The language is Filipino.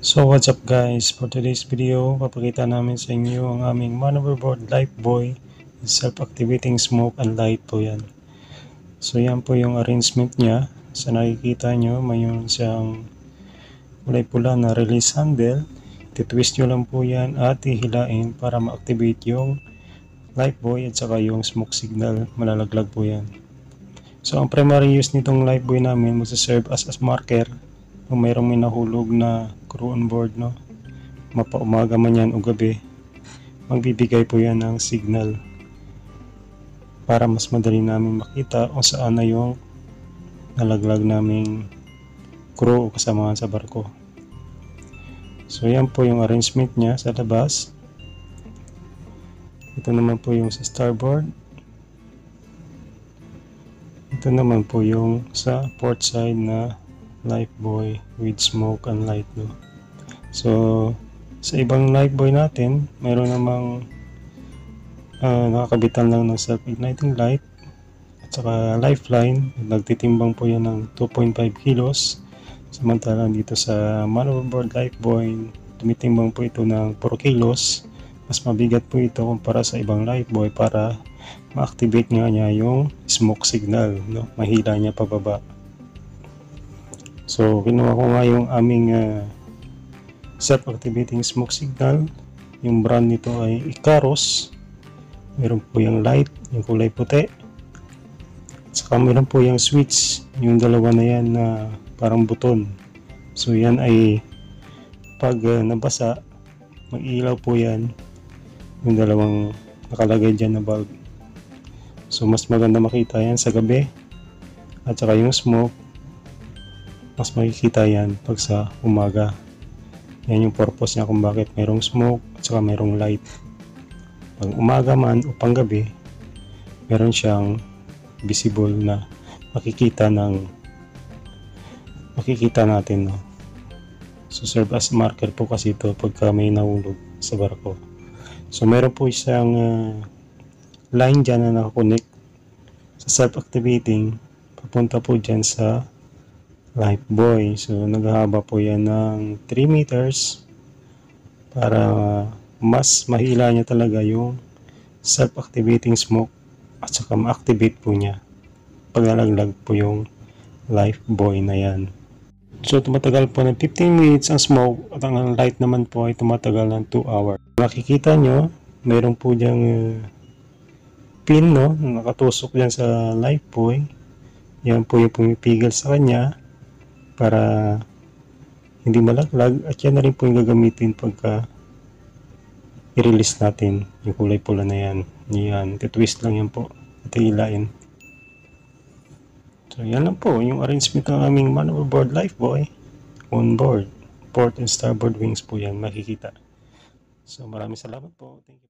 So what's up guys, for today's video papakita namin sa inyo ang aming maneuverboard Lifebuoy self-activating smoke and light po yan. So yan po yung arrangement niya. Sa nakikita nyo mayroon siyang kulay pula na release handle. Titwist nyo lang po yan at hihilain para ma-activate yung Lifebuoy at saka yung smoke signal, malalaglag po yan. So ang primary use nitong Lifebuoy namin magsaserve as marker kung mayroong may nahulog na crew on board, no? Mapaumaga man yan o gabi, magbibigay po yan ng signal para mas madali namin makita kung saan na yung nalaglag naming crew o kasamahan sa barko. So yan po yung arrangement niya sa labas. Ito naman po yung sa starboard. Ito naman po yung sa port side na Lifebuoy with smoke and light, no? So sa ibang Lifebuoy natin mayroon namang nakakabitan lang ng self-igniting light at saka lifeline. Nagtitimbang po yan ng 2.5 kilos, samantalang dito sa maneuverboard Lifebuoy tumitimbang po ito ng 4 kilos. Mas mabigat po ito kumpara sa ibang Lifebuoy para ma-activate nga niya yung smoke signal, no? Mahila niya pababa. So kinuha ko nga yung aming self-activating smoke signal. Yung brand nito ay Icarus. Meron po yung light, yung kulay puti. Saka meron po yung switch, yung dalawa na yan na parang buton. So yan ay pag nabasa, mag-ilaw po yan yung dalawang nakalagay dyan na bulb. So mas maganda makita yan sa gabi. At saka yung smoke, mas makikita yan pag sa umaga. Yan yung purpose niya kung bakit mayroong smoke at saka mayroong light. Pag umaga man o panggabi, meron siyang visible na makikita natin, no? So serve as marker po kasi ito pagka may nahulog sa barko. So meron po isang line dyan na nakakonect sa self-activating papunta po dyan sa Lifebuoy. So naghahaba po yan ng 3 meters para mas mahila niya talaga yung self-activating smoke at saka ma-activate po niya paglalaglag po yung Lifebuoy na yan. So tumatagal po ng 15 minutes ang smoke at ang light naman po ay tumatagal ng 2 hours. Makikita nyo mayroon po diyang pin, no, nakatusok dyan sa Lifebuoy. Yan po yung pumipigil sa kanya para hindi malaglag, at yan na rin po yung gagamitin pagka i-release natin yung kulay pula na yan. Yan, titwist lang yan po at hilain. So yan lang po yung arrangement ng aming maneuverboard Lifebuoy on board. Port and starboard wings po yan makikita. So maraming salamat po. Thank you.